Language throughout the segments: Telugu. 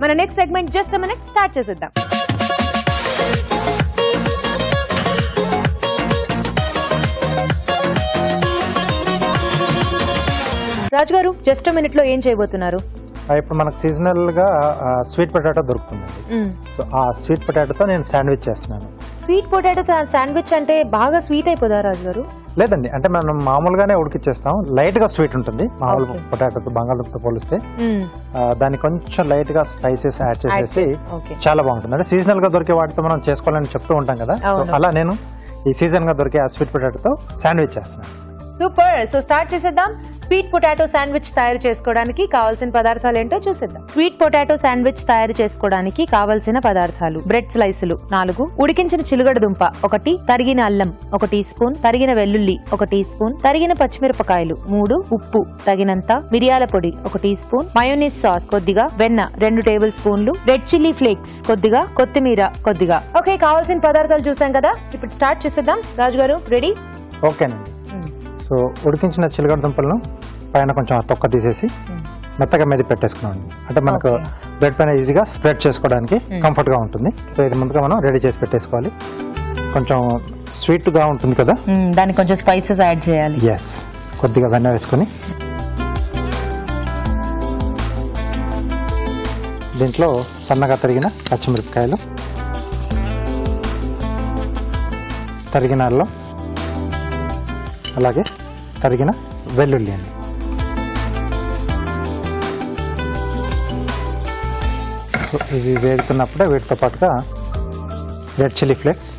మన next segment just a minute start చేసేద్దాం. రాజు గారు జస్ట్ మినిట్ లో ఏం చేయబోతున్నారు? ఇప్పుడు మనకు సీజనల్ గా స్వీట్ పొటాటో దొరుకుతుందండి. సో ఆ స్వీట్ పొటాటోతో నేను శాండ్విచ్ చేస్తున్నాను. స్వీట్ పొటాటో శాండ్విచ్ అంటే బాగా స్వీట్ అయిపోదా రాజు గారు? లేదండి, అంటే మనం మామూలుగానే ఉడికిచ్చేస్తాం. లైట్ గా స్వీట్ ఉంటుంది మామూలు పొటాటోతో, బంగాళదుంపతో పోలిస్తే. దాన్ని కొంచెం లైట్ గా స్పైసెస్ యాడ్ చేసేసి చాలా బాగుంటుంది. అంటే సీజనల్ గా దొరికే వాటితో మనం చేసుకోవాలని చెప్తూ ఉంటాం కదా, సో అలా నేను ఈ సీజన్ గా దొరికే ఆ స్వీట్ పొటాటోతో శాండ్విచ్ చేస్తున్నాను. సూపర్. సో స్టార్ట్ చేసేద్దాం. స్వీట్ పొటాటో శాండ్విచ్ తయారు చేసుకోవడానికి కావాల్సిన పదార్థాలు ఏంటో చూసేద్దాం. స్వీట్ పొటాటో శాండ్విచ్ తయారు చేసుకోవడానికి కావాల్సిన పదార్థాలు: బ్రెడ్ స్లైసులు 4, ఉడికించిన చిలుగడ దుంప 1, తరిగిన అల్లం 1 టీ స్పూన్, తరిగిన వెల్లుల్లి 1 టీ స్పూన్, తరిగిన పచ్చిమిరపకాయలు 3, ఉప్పు తగినంత, మిరియాల పొడి 1 టీ స్పూన్, మయోనీస్ సాస్ కొద్దిగా, వెన్న 2 టేబుల్ స్పూన్లు, రెడ్ చిల్లీ ఫ్లేక్స్ కొద్దిగా, కొత్తిమీర కొద్దిగా. ఓకే, కావాల్సిన పదార్థాలు చూసాం కదా, ఇప్పుడు స్టార్ట్ చేసేద్దాం. రాజు గారు రెడీ? ఓకేనండి. సో ఉడికించిన చిలకడ దుంపలను పైన కొంచెం తొక్క తీసేసి మెత్తగా మీద పెట్టేసుకున్నాం. అంటే మనకు బ్రెడ్ పైన ఈజీగా స్ప్రెడ్ చేసుకోవడానికి కంఫర్ట్ గా ఉంటుంది. సో ఇది ముందుగా మనం రెడీ చేసి పెట్టేసుకోవాలి. కొంచెం స్వీట్ గా ఉంటుంది కదా, దానికి కొంచెం స్పైసెస్ యాడ్ చేయాలి. ఎస్, కొద్దిగా వెన్న వేసుకొని దీంట్లో సన్నగా తరిగిన పచ్చిమిరపకాయలు, తరిగిన అల్లం, అలాగే తరిగిన వెల్లుల్లి అండి. సో ఇవి వేగుతున్నప్పుడే వీటితో పాటుగా red chilli flakes,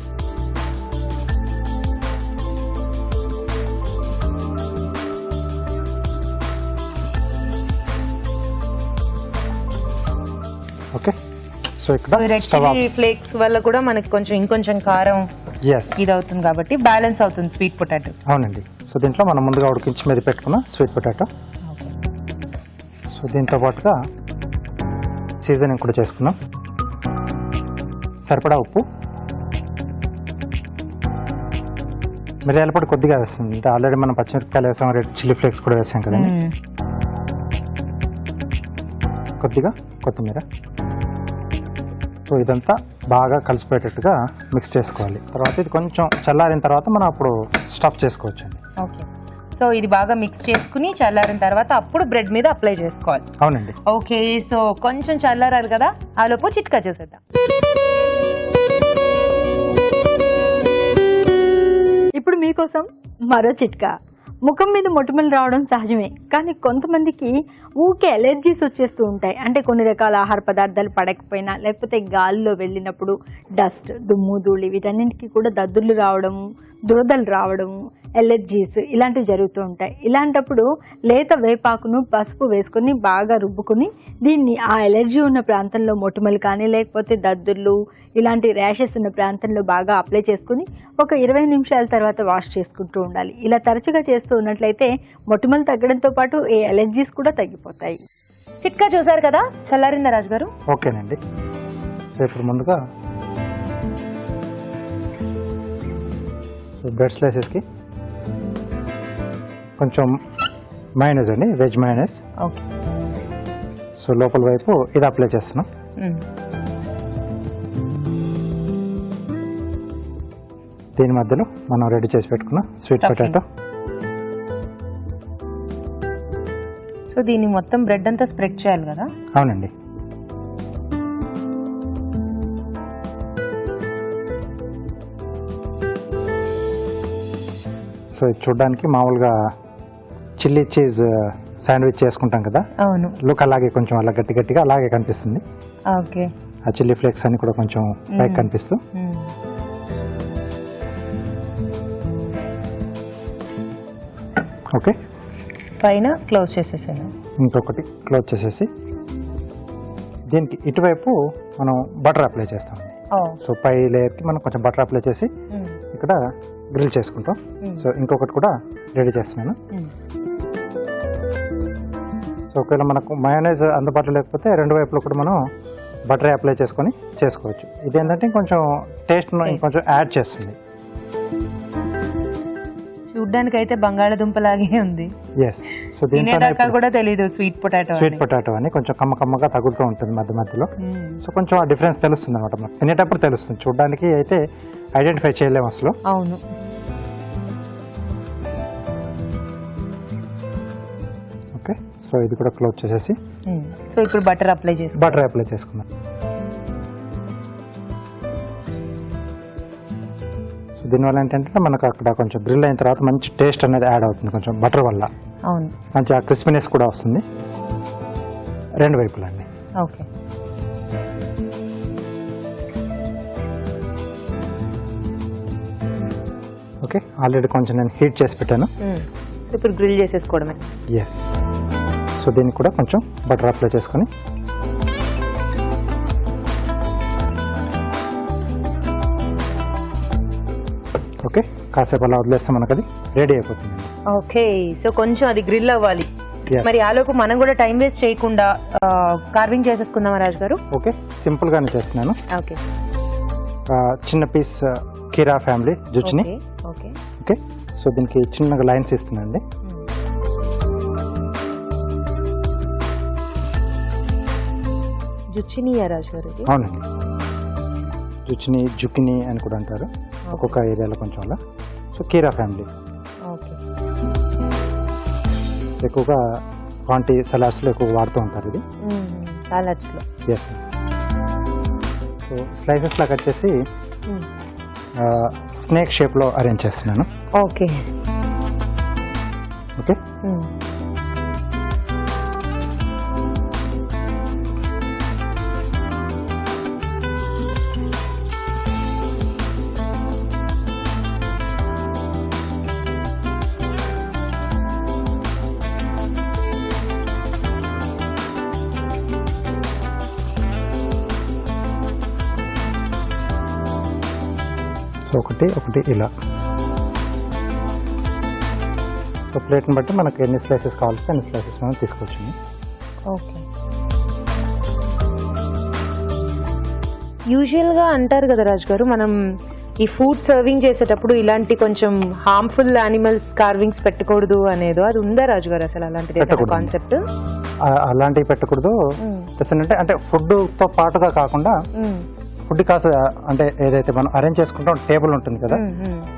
okay. So ఇక్కడ రెడ్ చిల్లీ ఫ్లేక్స్ వల్ల కూడా మనకి కొంచెం ఇంకొంచెం కారం ఇది అవుతుంది కాబట్టి బ్యాలెన్స్ అవుతుంది స్వీట్ పొటాటో. అవునండి. సో దీంట్లో మనం ముందుగా ఉడికించి మీద పెట్టుకున్న స్వీట్ పొటాటో, సో దీంతో పాటుగా సీజనింగ్ కూడా చేసుకున్నాం. సరిపడా ఉప్పు, మిరియాల పొడి కొద్దిగా వేస్తుంది. అంటే ఆల్రెడీ మనం పచ్చిమిరపకాయలు వేసాం, రెడ్ చిల్లీ ఫ్లేక్స్ కూడా వేసాం కదండి. కొద్దిగా కొత్తిమీర. సో ఇదంతా బాగా కలిసిపోయేటట్టుగా మిక్స్ చేసుకోవాలి. తర్వాత ఇది కొంచెం చల్లారిన తర్వాత మనం అప్పుడు స్టఫ్ చేసుకోవచ్చు అండి. ఓకే. సో ఇది బాగా మిక్స్ చేసుకుని చల్లారిన తర్వాత అప్పుడు బ్రెడ్ మీద అప్లై చేసుకోవాలి. అవునండి. ఓకే. సో కొంచెం చల్లారారు కదా, ఆ లోపు చిట్కా చేసేద్దాం. ఇప్పుడు మీకోసం మరో చిట్కా. ముఖం మీద మొటిమలు రావడం సహజమే, కానీ కొంతమందికి ఊకే అలెర్జీస్ వచ్చేస్తూ ఉంటాయి. అంటే కొన్ని రకాల ఆహార పదార్థాలు పడకపోయినా, లేకపోతే గాలిలో వెళ్ళినప్పుడు డస్ట్, దుమ్ము, ధూళి వీటన్నింటికి కూడా దద్దుర్లు రావడము, దురదలు రావడము, ఎలర్జీస్ ఇలాంటివి జరుగుతూ ఉంటాయి. ఇలాంటప్పుడు లేత వేపాకును పసుపు వేసుకొని బాగా రుబ్బుకుని దీన్ని ఆ ఎలర్జీ ఉన్న ప్రాంతంలో మొటిమలు కానీ, లేకపోతే దద్దుర్లు ఇలాంటి ర్యాషెస్ ఉన్న ప్రాంతంలో బాగా అప్లై చేసుకుని ఒక 20 నిమిషాల తర్వాత వాష్ చేసుకుంటూ ఉండాలి. ఇలా తరచుగా చేస్తూ ఉన్నట్లయితే మొటిమలు తగ్గడంతో పాటు ఈ ఎలర్జీస్ కూడా తగ్గిపోతాయి. చిట్కా చూసారు కదా, చల్లారిందా రాజు గారు? ఓకేనండి. సో ఇప్పుడు ముందుగా సో బ్రెడ్ స్లైసెస్కి కొంచెం మయోనైస్ అండి, వెజ్ మయోనైస్. ఓకే. సో లోపల వైపు ఇది అప్లై చేస్తున్నాం. దీని మధ్యలో మనం రెడీ చేసి పెట్టుకున్న స్వీట్ పొటాటో. సో దీన్ని మొత్తం బ్రెడ్ అంతా స్ప్రెడ్ చేయాలి కదా? అవునండి. సో ఇది చూడడానికి మామూలుగా చిల్లీ చీజ్ శాండ్విచ్ చేసుకుంటాం కదా, అవును. లుక్ అలాగే కొంచెం అలా గట్టి గట్టిగా అలాగే కనిపిస్తుంది. ఓకే. ఆ చిల్లీ ఫ్లేక్స్ అన్ని కూడా కొంచెం పైకి కనిపిస్తూ. ఓకే. పైన క్లోజ్ చేసేసాను. ఇంకొకటి క్లోజ్ చేసేసి దీనికి ఇటువైపు మనం బటర్ అప్లై చేస్తాం. సో పై లేయర్కి మనం కొంచెం బటర్ అప్లై చేసి ఇక్కడ గ్రిల్ చేసుకుంటాం. సో ఇంకొకటి కూడా రెడీ చేస్తున్నాను. సో ఒకవేళ మనకు మయోనైజ్ అందుబాటులో లేకపోతే రెండు వైపులో కూడా మనం బటర్ అప్లై చేసుకొని చేసుకోవచ్చు. ఇది ఏంటంటే కొంచెం టేస్ట్ను ఇంకొంచెం యాడ్ చేస్తుంది. చూడ్డానికి అయితే బంగాళదుంప లాగే ఉంది. ఎస్. సో దీంతో తినేదాకా కూడా తెలియదు స్వీట్ పొటాటో అని కొంచెం కమ్మగా తగులుతూ ఉంటుంది మధ్య మధ్యలో. సో కొంచెం ఆ డిఫరెన్స్ తెలుస్తుంది అనమాట, మనకు తినేటప్పుడు తెలుస్తుంది. చూడడానికి అయితే ఐడెంటిఫై చేయలేము అసలు. అవును. ఓకే, సో ఇది కూడా క్లోజ్ చేసేసి సో ఇప్పుడు బటర్ అప్లై చేసుకుందాం. సో దీనివల్ల ఏంటంటే మనకు అక్కడ కొంచెం గ్రిల్ అయిన తర్వాత మంచి టేస్ట్ అనేది యాడ్ అవుతుంది కొంచెం బటర్ వల్ల. అవును, మంచి ఆ క్రిస్పీనెస్ కూడా వస్తుంది రెండు వైపులా అండి. ఓకే. ఓకే, ఆల్రెడీ కొంచెం నేను హీట్ చేసి పెట్టాను. సో ఇప్పుడు గ్రిల్ చేసేసుకోవడమే. ఎస్. సో దీనికి కూడా కొంచెం బటర్ అప్లై చేసుకొని ఓకే కాసేపు అలా వదిలేస్తే మనకు అది రెడీ అయిపోతుంది. ఓకే, సో కొంచెం అది గ్రిల్ అవ్వాలి. మరి ఆలోపు మనం కూడా టైం వేస్ట్ చేయకుండా కార్వింగ్ చేసేసుకుందామా రాజు గారు? ఓకే, సింపుల్ గానే చేస్తున్నాను. ఓకే, చిన్న పీస్ కీరా ఫ్యామిలీ జుచ్చిని. ఓకే ఓకే, సో దీనికి చిన్నగా లైన్స్ ఇస్తున్నాండి. జుచ్చిని రాజు గారు? అవునండి, జుచ్చిని జుకిని అని కూడా అంటారు ఒక్కొక్క ఏరియాలో కొంచెం అలా. సో కీరా ఫ్యామిలీ ఓకే, ఎక్కువగా కాంటీ సలాడ్స్లో ఎక్కువ వాడుతూ ఉంటారు ఇది. సాలడ్స్లో. ఎస్. సో స్లైసెస్లా కట్ చేసి స్నేక్ షేప్లో అరేంజ్ చేస్తున్నాను. ఓకే ఓకే, సో ఒకటి ఇలా. సో ప్లేట్ని బట్టి మనకు ఎన్ని స్లైసెస్ కావాల్సి అన్ని స్లైసెస్ మనం తీసుకోవచ్చు. ఓకే, యూజువల్గా అంటారు కదా రాజు గారు, మనం ఈ ఫుడ్ సర్వింగ్ చేసేటప్పుడు ఇలాంటి కొంచెం హార్మ్ఫుల్ యానిమల్స్ కార్వింగ్స్ పెట్టకూడదు అనేది, అది ఉందా రాజు గారు అసలు అలాంటిది కాన్సెప్ట్? అలాంటివి పెట్టకూడదు. అంటే ఫుడ్ తో పాటుగా కాకుండా ఫుడ్ కాస్త అంటే ఏదైతే మనం అరేంజ్ చేసుకుంటాం టేబుల్ ఉంటుంది కదా,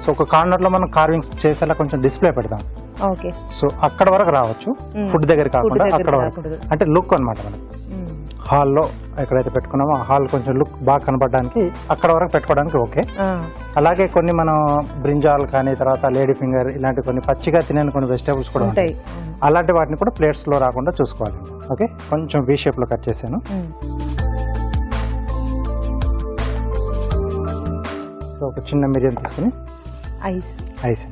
సో ఒక కార్నర్ లో మనం కార్వింగ్స్ చేసేలా కొంచెం డిస్ప్లే పెడతాం. ఓకే, సో అక్కడ వరకు రావచ్చు, ఫుడ్ దగ్గర కాకుండా అక్కడ వరకు. అంటే లుక్ అన్నమాట, మనకి హాల్లో ఎక్కడైతే పెట్టుకున్నామో ఆ హాల్ కొంచెం లుక్ బాగా కనపడడానికి అక్కడ వరకు పెట్టుకోవడానికి ఓకే. అలాగే కొన్ని మనం బ్రింజాల్ కానీ తర్వాత లేడీ ఫింగర్ ఇలాంటి కొన్ని పచ్చిగా తినే కొన్ని వెజిటేబుల్స్ కూడా ఉంటాయి, అలాంటి వాటిని కూడా ప్లేట్స్ లో రాకుండా చూసుకోవాలి. ఓకే, కొంచెం వి షేప్ లో కట్ చేశాను. సో ఒక చిన్న మిరియం తీసుకుని ఐస్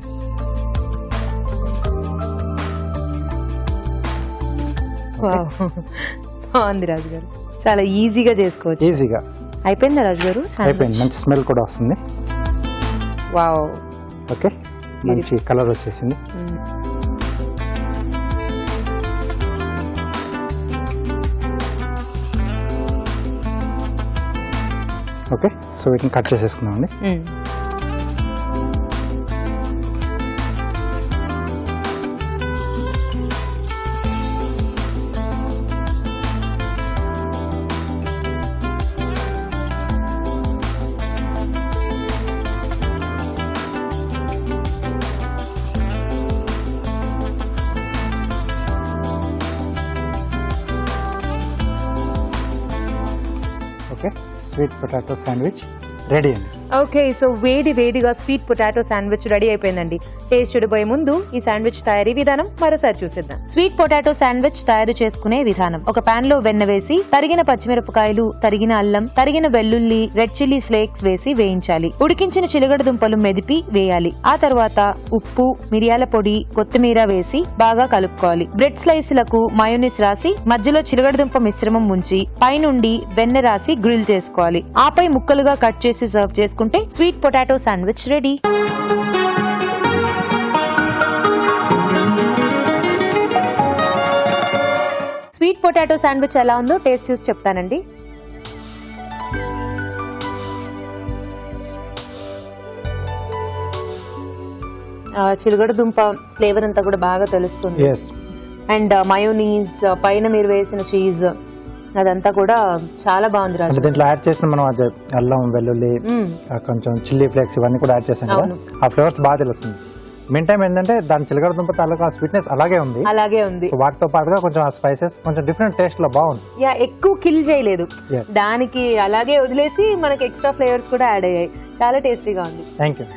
బాగుంది రాజు గారు, చాలా ఈజీగా చేసుకోవచ్చు. ఈజీగా అయిపోయిందా రాజు గారు? అయిపోయింది, మంచి స్మెల్ కూడా వస్తుంది. వావ్, ఓకే, మంచి కలర్ వచ్చేసింది. ఓకే, సో వీటిని కట్ చేసేసుకున్నామండి. Okay, sweet potato sandwich ready అండి. ఓకే, సో వేడిగా స్వీట్ పొటాటో శాండ్విచ్ రెడీ అయిపోయిందండి. టేస్ట్ చూడబోయే ముందు ఈ శాండ్విచ్ తయారీ విధానం మరోసారి చూసేద్దాం. స్వీట్ పొటాటో శాండ్విచ్ తయారు చేసుకునే విధానం: ఒక పాన్ లో వెన్న వేసి తరిగిన పచ్చిమిరపకాయలు, తరిగిన అల్లం, తరిగిన వెల్లుల్లి, రెడ్ చిల్లీ ఫ్లేక్స్ వేసి వేయించాలి. ఉడికించిన చిలగడ దుంపలు మెదిపి వేయాలి. ఆ తర్వాత ఉప్పు, మిరియాల పొడి, కొత్తిమీర వేసి బాగా కలుపుకోవాలి. బ్రెడ్ స్లైస్లకు మయోనీస్ రాసి మధ్యలో చిలగడ దుంప మిశ్రమం ఉంచి పైనుండి వెన్న రాసి గ్రిల్ చేసుకోవాలి. ఆపై ముక్కలుగా కట్ చేసి సర్వ్ చేసుకుంటే sweet potato sandwich ready. Sweet potato sandwich ఎలా ఉందో టేస్ట్ చూసి చెప్తానండి. చిలగడ దుంప ఫ్లేవర్ అంతా కూడా బాగా తెలుస్తుంది. ఎస్, అండ్ మయోనీస్ పైన మీరు వేసిన చీజ్ అదంతా కూడా చాలా బాగుంది అంటే రాజు. దీంట్లో యాడ్ చేసిన మనం అది అల్లం వెల్లుల్లి కొంచెం చిల్లీ ఫ్లేక్స్ ఇవన్నీ కూడా యాడ్ చేసాం కదా, అవును. ఆ ఫ్లేవర్స్ బాగా తెలుస్తుంది. మెయిన్ టైం ఏంటంటే దాని చిలకడ దుంప తాలూకా స్వీట్నెస్ అలాగే ఉంది. అలాగే ఉంది. సో వాటితో పాటుగా కొంచెం ఆ స్పైసెస్ కొంచెం డిఫరెంట్ టేస్ట్ లో బాగుంది. యా, ఎక్కువ కిల్ చేయలేదు, Yes. దానికి అలాగే వదిలేసి మనకి ఎక్స్ట్రా ఫ్లేవర్స్ కూడా యాడ్ అయ్యాయి. చాలా టేస్టీగా ఉంది. Thank you.